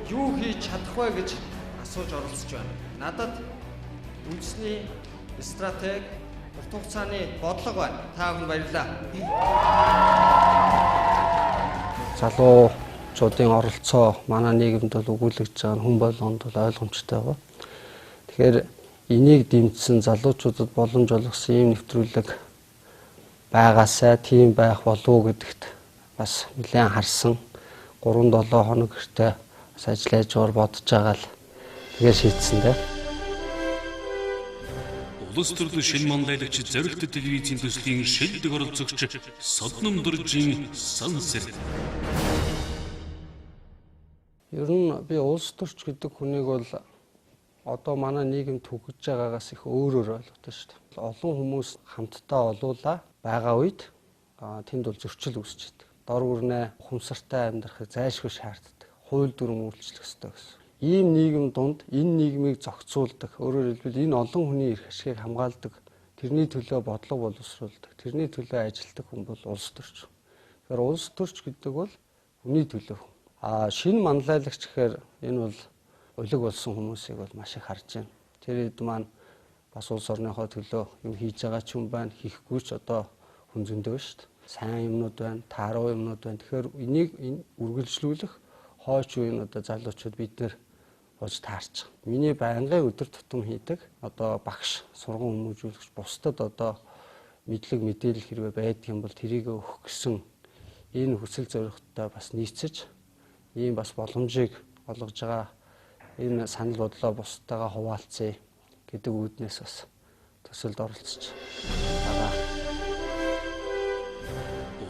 юу хийж чадах вэ гэж асууж оролцож байна. Надад үндэсний стратеги, урт хугацааны бодлого байна. Та бүхэнд баярлалаа. Залуучуудын оролцоо манай нийгэмд бол өгүүлэгдэж байгаа хүн болгонд бол ойлгомжтой байгаа. Тэгэхээр энийг дэмжсэн залуучуудад боломж олгосон ийм нэвтрүүлэг байгаасай тийм байх болов уу гэдэгт бас нэлээд харсан 3-7 хоног гэртээ бас ажиллаж яваар бодож байгаа л тэгээ шийдсэндээ. Улс төрлөө шинэ манлайлагч зорилт телевизийн төслийн шилдэг оролцогч Содном Дуржийн Сансэр. Ер нь би улс төрч гэдэг хүнийг бол одоо манай нийгэм түгэж байгаагаас их өөрөөр ойлгодог шүү дээ. Олон хүмүүс хамтдаа олуулаа байгаа үед тэнд бол зөрчил үүсч идэг. Дор бүрнээ ухамсартай амьдрахыг зайлшгүй шаарддаг. Хууль дүрм үйлчлэх ёстой гэсэн. Ийм нийгэм дунд энэ нийгмийг зохицуулдаг, өөрөөр хэлбэл энэ олон хүний эрх ашигыг хамгаалдаг, тэрний төлөө бодлого боловсруулдаг, тэрний төлөө ажилтдаг хүн бол улс төрч. Тэгэхээр улс төрч гэдэг бол хүний төлөө. Шинэ манлайлагч гэхээр энэ бол улиг болсон хүмүүсийг бол маш их харж байна. Тэр хэд маань бас улс орныхоо төлөө юм хийж байгаа ч юм байна, хийхгүй ч одоо хүн зөндөө шүү дээ. Сайн юмнууд байна, тааруу юмнууд байна. Тэгэхээр энийг үргэлжлүүлэх хойч үеийн одоо залуучууд бид нэр болж таарч байгаа. Миний байнгын өдөр тутам хийдэг одоо багш, сургууль хүмүүжүүлэгч бусдад одоо мэдлэг мэдээлэл хэрвээ байдаг юм бол тэрийг өгөх гэсэн энэ хүсэл зорилготой бас нийцэж ийм бас боломжийг олгож байгаа энэ санал бодлоо бусдаагаа хуваалцъя гэдэг үүднээс бас төсөлд оролцож байгаа.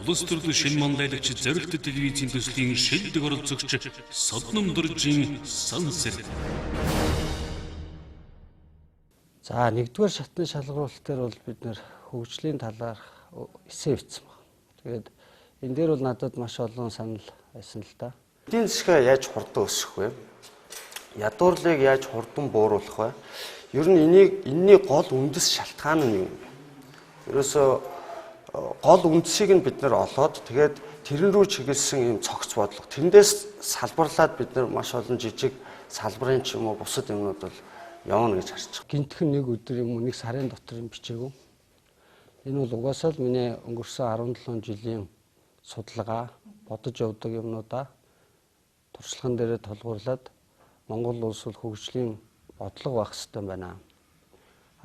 Улс төрлөө шинэ манлайлагч зорилт телевизийн төслийн шилдэг оролцогч Содном Доржийн Сансэр. За нэгдүгээр шатны шалгаруулалт дээр бол бид нэр хөгжлийн талаар эссе бичсэн байна. Тэгээд энэ дээр бол надад маш олон санал байсан л да. Эдийн засгаа яаж хурдан өсгөх вэ? Ядуурлыг яаж хурдан бууруулах вэ? Ер нь энэний гол үндэс шалтгаан нь юу вэ? Ерөөсөө гол үндсийг нь бид нэр олоод тэгээд тэрэн рүү чиглэсэн юм цогц бодлого. Тэндээс салбарлаад бид нэр маш олон жижиг салбарын ч юм уу бусад юмнууд бол явна гэж харж байгаа. Гинтхэн нэг өдөр юм уу нэг сарын дотор юм бичээгүү. Энэ бол угаасаа л миний өнгөрсөн 17 жилийн судалгаа, бодож явдаг юмнуудаа туршлаган дээрээ толгуурлаад Монгол улс бол хөгжлийн бодлого байх хэрэгтэй байна.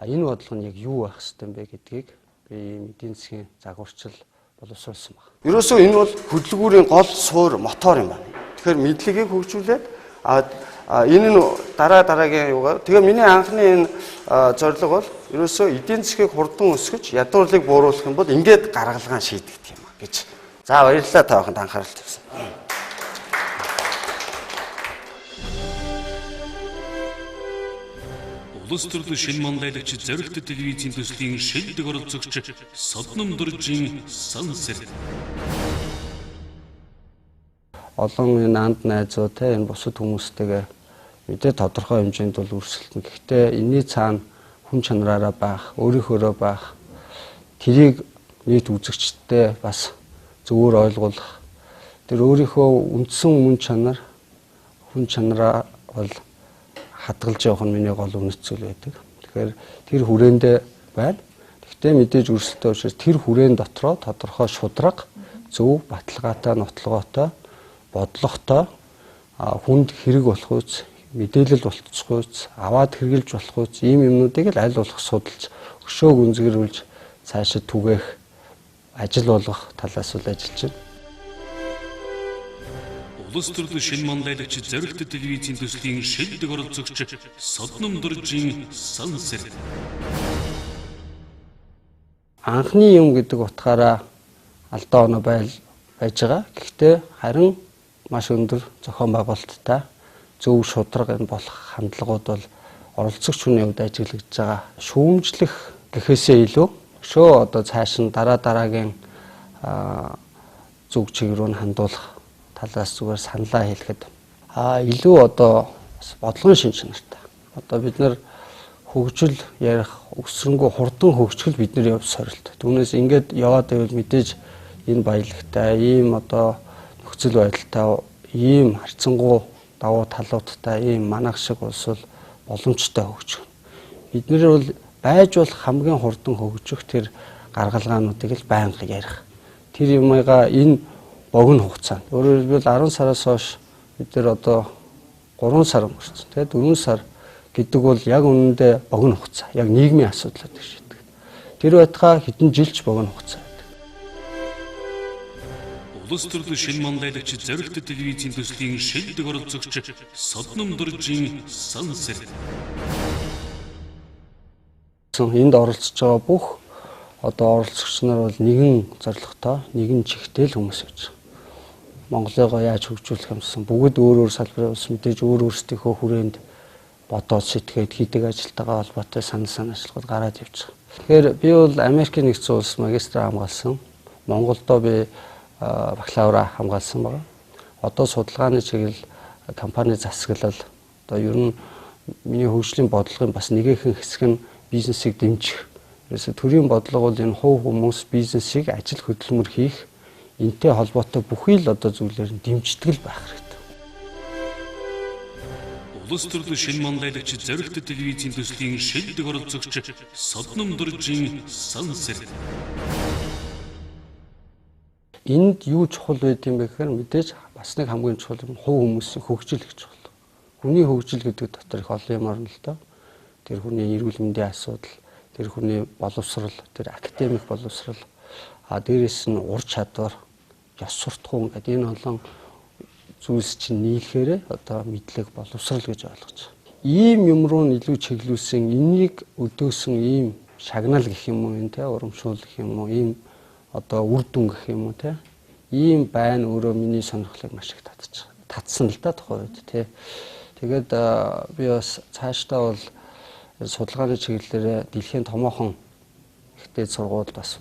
Энэ бодлого нь яг юу байх хэрэгтэй бэ гэдгийг би эдийн засгийн загварчил боловсруулсан байна. Ерөөсөө энэ бол хөдөлгүүрийн гол суур мотор юм байна. Тэгэхээр мэдлэгийг хөгжүүлээд энэ нь дараагийн юугаар. Тэгээ миний анхны энэ зорилго бол ерөөсөө эдийн засгийг хурдан өсгөж ядуурлыг бууруулах юм бол ингээд гаргалгаан шийдэгдэх юм а гэж. За баярлалаа та бүхэнд анхаарал тавьсан. Улс төрлөө шинэ манлайлагч зорилт телевизийн төслийн шилдэг оролцогч Содном Доржийн Сансэр. Олон анд найзууд те энэ бусад хүмүүстэйгээ мэдээ тодорхой хэмжээнд бол өрсөлдөн. Гэхдээ энэний цаана хүн чанараараа байх, өөрийнхөөрөө байх, тэрийг нийт үзэгчтэй бас зөвөр ойлгуулах. Тэр өөрийнхөө үндсэн хүн чанараа бол хадгалж явах нь миний гол үнэт зүйл байдаг. Тэгэхээр тэр хүрээндээ байна. Гэхдээ мэдээж өрсөлдөөн учраас тэр хүрээн дотроо тодорхой шудраг, зөв, баталгаатай, нотлогоотой, бодлоготой хүнд хэрэг болох үс, мэдээлэл болцох үс, аваад хэрэгжилж болох үс ийм юмнуудыг л аль болох судалж, өшөөг үнзгэрүүлж цаашид түгээх, ажил болгох талаас л ажиллаж байна. Улс төрлөө шинэ манлайлагч зорилт телевизийн төслийн шилдэг оролцогч Содном Доржийн Сансэр. Анхны юм гэдэг утгаараа алдаа оноо байж байгаа. Гэхдээ харин маш өндөр зохион байгуулалттай зөв шудраг энэ болох хандлагууд бол оролцогч хүний хувьд ажиглагдж байгаа. Шүүмжлэх гэхээсээ илүү өшөө одоо цааш нь дараагийн зүг чиг рүү хандуулах талаас зүгээр саналаа хэлэхэд илүү одоо бодлогын шин чанартай. Одоо бид нэр хөгжил ярих өсрөнгөө хурдан хөгжих бидний хувьд сорилт. Түүнээс ингээд яваад байвал мэдээж энэ баялагтай, ийм одоо нөхцөл байдалтай, ийм харьцангуй давуу талуудтай ийм манайх шиг улс бол боломжтой хөгжих. Бид нэр бол байж болох хамгийн хурдан хөгжих тэр гаргалгаануудыг л байнга ярих. Тэр юмгаа энэ богино хугацаанд. Өөрөөр хэлбэл 10 сараас хойш бид нэр одоо 3 сар өнгөрсөн. Тэгээд 4 сар гэдэг бол яг үнэндээ богино хугацаа. Яг нийгмийн асуудлууд гэж шийддэг. Тэр байтугай хэдэн жилч богино хугацаа. Улс төрлөө шинэ манлайлагч зорилт телевизийн төслийн шилдэг оролцогч Содном Доржийн Сансэр. Энд оролцож байгаа бүх одоо оролцогч нар бол нэгэн зорилготой, нэгэн чигтэл хүмүүс байж байгаа. Монголыгоо яаж хөгжүүлэх юмсан бүгд өөр салбарын ус мэдээж өөрсдийнхөө хүрээнд бодоод сэтгэхэд хийдэг ажилтайгаа холбоотой санал ажиллагууд гараад явж байгаа. Тэгэхээр би бол Америкийн нэгдсэн улс магистр хамгаалсан. Монголдоо би бакалавра хамгаалсан байна. Одоо судалгааны чиглэл компани засаглал одоо ер нь миний хөгжлийн бодлогын бас нэгэн хэсэг нь бизнесийг дэмжих. Ерөөсө төрийн бодлого бол энэ хувь хүмүүс бизнесийг ажил хөдөлмөр хийх энтэй холбоотой бүхий л одоо зүйлээр нь дэмждэг л байх хэрэгтэй. Улс төрлөө шинэ манлайлагч зоригт телевизийн төслийн шилдэг оролцогч Содном Дуржийн Сансэрт. Энд юу чухал байд юм бэ гэхээр мэдээж бас нэг хамгийн чухал юм хувь хүмүүсийн хөгжил гэж байна. Хүний хөгжил гэдэг дотор их олон юм орно л доо. Тэр хүний эрүүл мэндийн асуудал, тэр хүний боловсрал, тэр академик боловсрал, дээрэс нь ур чадвар, ёс суртахуун гэдэг энэ олон зүйлс чинь нийлэхээр одоо мэдлэг боловсрал гэж ойлгож байгаа. Ийм юм руу илүү чиглүүлсэн энийг өдөөсөн ийм шагнал гэх юм уу энэ те урамшуул гэх юм уу ийм одоо үр дүн гэх юм уу те ийм байна өөрөө миний сонирхлыг маш их татсан л да тухайн үед те. Тэгээд би бас цаашдаа бол судалгааны чиглэлээр дэлхийн томоохон ихтэй сургууль бас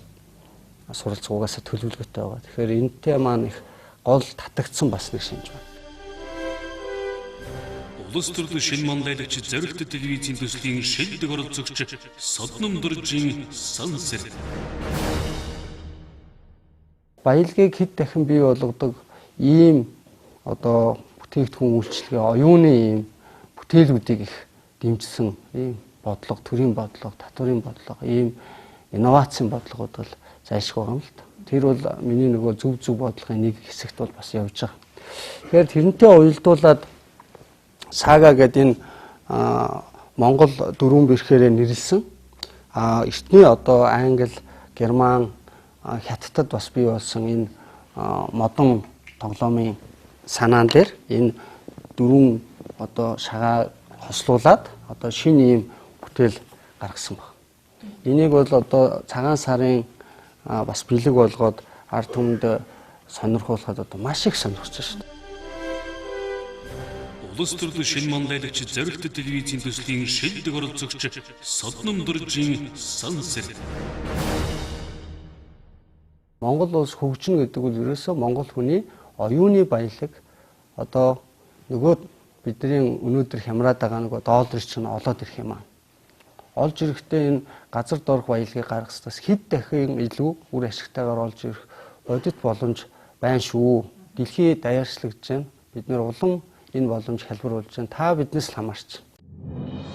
суралцгуугаас төлөвлөгөөтэй байгаа. Тэгэхээр энэтэй маань их гол татагдсан бас нэг шинж байна. Улс төрлөө шинэ манлайлагч зоригт телевизийн төслийн шилдэг оролцогч Содном Дуржийн Сансэрт. Баялагийг хэд дахин бий болгодог ийм одоо бүтээгдэхүүн үйлчлэгээ оюуны ийм бүтээлүүдийг их дэмжсэн ийм бодлого, төрийн бодлого, татварын бодлого, ийм инновацийн бодлогууд бол зайлшгүй байгаа юм л та. Тэр бол миний нөгөө зөв бодлогын нэг хэсэгт бол бас явж байгаа. Тэгэхээр тэрнтэй уялдуулаад сага гэдэг энэ Монгол дөрвөн бэрхээрээ нэрлсэн эртний одоо англи, герман, хятадд бас бий болсон энэ модон тоглоомын санаан дээр энэ дөрвөн одоо шагаа хослуулад одоо шинэ ийм бүтээл гаргасан баг. Энийг бол одоо цагаан сарын бас бэлэг болгоод ард түмэнд сонирхуулахад одоо маш их сонирхож байна шүү дээ. Улс төрлөө шинэ манлайлагч зоригт телевизийн төслийн шилдэг оролцогч Содном Дуржийн Сансэрт. Монгол улс хөгжинө гэдэг бол ерөөсөө монгол хүний оюуны баялаг одоо нөгөө бидний өнөөдөр хямраад байгаа нөгөө доллар чинь олоод ирэх юм аа. Олж ирэхдээ энэ газар доорх баялагыг гаргаснаас хэд дахин илүү үр ашигтайгаар олж ирэх бодит боломж байна шүү. Дэлхий даяарчлагдж байна. Бид нэр улам энэ боломж хэлбэрүүлж байна. Та биднээс л хамаарч.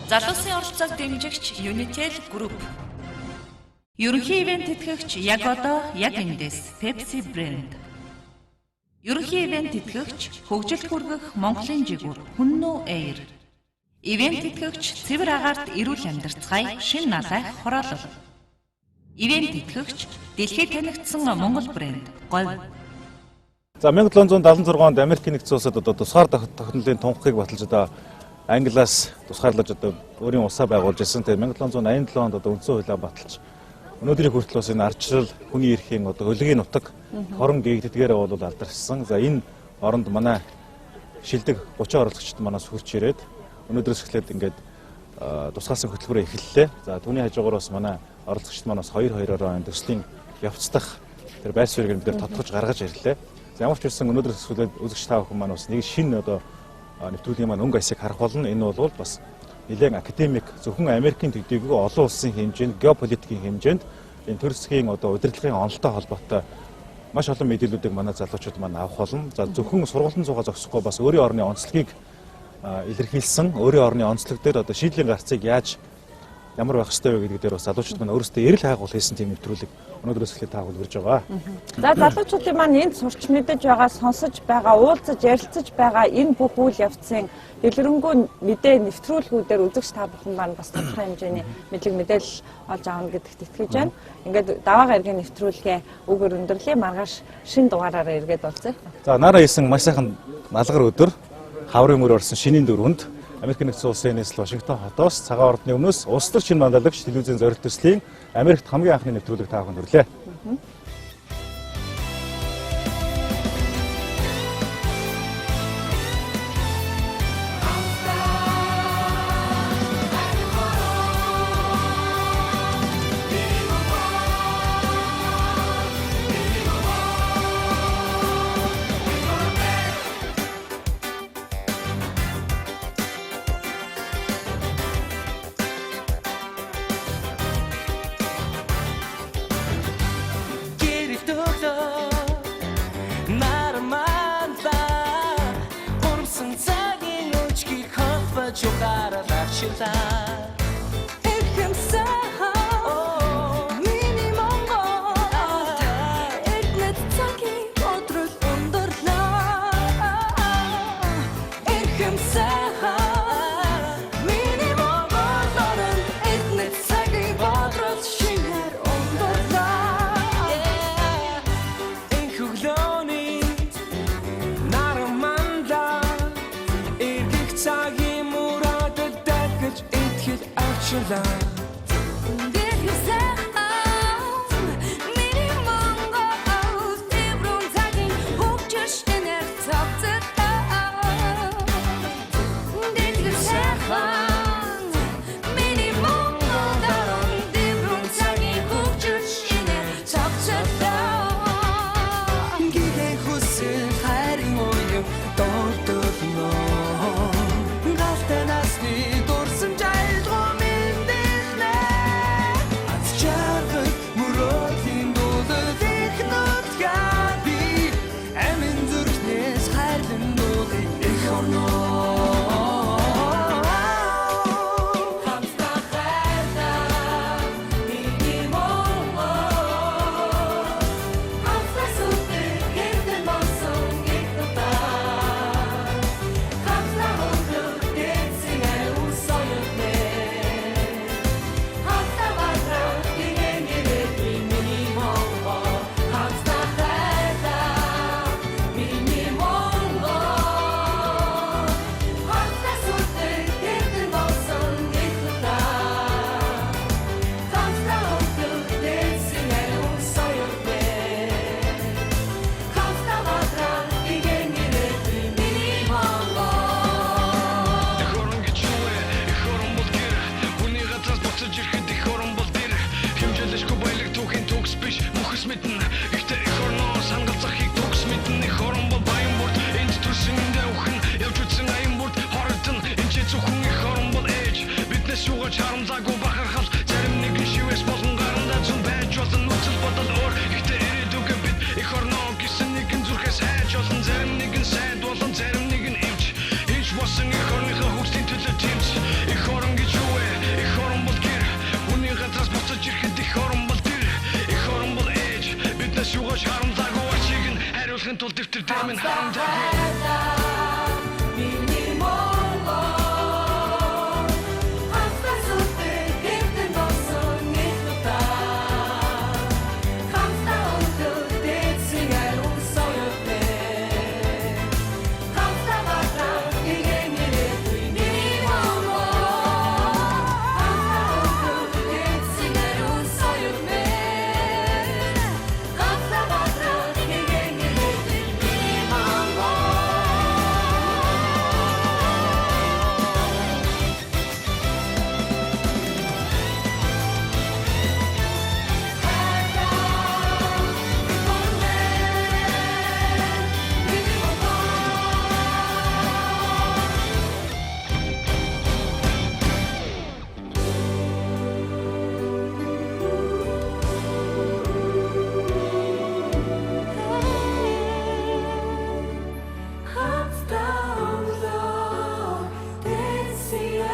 Залуусын оролцоог дэмжигч Unitel Group. Ерөнхий ивент тэтгэгч яг одоо яг эндээс Pepsi Brand. Ерөнхий ивент тэтгэгч хөгжилд хүргэх Монголын жигүүр Хүннүү Air. Ивент тэтгэгч цэвэр агаарт эрүүл амьдарцгаая шин налайх хороолол. Ивент тэтгэгч дэлхийд танигдсан Монгол брэнд Говь. За 1776 онд Америкийн нэгдсэн улсад одоо тусгаар технологийн тунхагийг баталж одоо Англиас тусгаарлаж одоо өөрийн улсаа байгуулж ирсэн. Тэгээд 1787 онд одоо үндсэн хуулиа баталж өнөөдрийн хүртэл бас энэ ардчил хүний эрхийн одоо хөлгийн нутаг хорон гээгддгээрээ бол алдаршсан. За энэ оронд манай шилдэг 30 оролцогчд манаас хурж ирээд өнөөдрөөс эхлээд ингээд тусгаалсан хөтөлбөрөө эхэллээ. За түүний хажуугаар бас манай оролцогчд манаас 2-2-ороо энэ төслийн явцдах тэр байр суурийг бид тодтогч гаргаж ирлээ. За ямар ч байсан өнөөдрөөс эхлээд үзэгч та бүхэн маань бас нэг шинэ одоо нэвтрүүлгийн маань өнгө аясыг харах болно. Энэ бол бас нэлээд академик зөвхөн Америкийн төдийгүй олон улсын хэмжээнд геополитикийн хэмжээнд энэ төр засгийн одоо удирдлагын онолтой холбоотой маш олон мэдээллүүдийг манай залуучууд маань авах болно. За зөвхөн сургуулийн зугаа зогсохгүй бас өөрийн орны онцлогийг илэрхийлсэн, өөрийн орны онцлог дээр одоо шийдлийн гарцыг яаж ямар байх ёстой вэ гэдэг дээр бас залуучууд маань өөрсдөө эрэл хайгуул хийсэн тийм нэвтрүүлэг өнөөдрөөс эхлээд таагуул ирж байгаа. За залуучуудын маань энд сурч мэдэж байгаа, сонсож байгаа, уулзаж ярилцаж байгаа энэ бүх үйл явцын дэлгэрэнгүй мэдээ нэвтрүүлгүүдээр үзэгч та бүхэн маань бас тодорхой хэмжээний мэдлэг мэдээлэл олж аавна гэдэгт итгэж байна. Ингээд даваа гарагийн нэвтрүүлгээ үг өндөрлөе. Маргааш шинэ дугаараараа эргээд уулзъя. За нараа хийсэн маш сайхан малгар өдөр хаврын мөр орсон шинийн дөрвөнд Америкийн нэгдсэн улсын нийслэл Вашингтон хотоос цагаан ордны өмнөөс улс төр шинэ манлайлагч телевизийн зорилт төслийн Америкт хамгийн анхны нэвтрүүлэг та бүхэнд хүрлээ. гараад арчлаа. Эхэмсээ миний Монгол эднэт цагийн бодрол өндөрлөө. Эхэмсээ миний Монгол эднэт цагийн бодрол шинээр өндөрлөө. Энхүглөөний нараманда эргэх цагийн мурадад дахиж итгэл авчлаа. See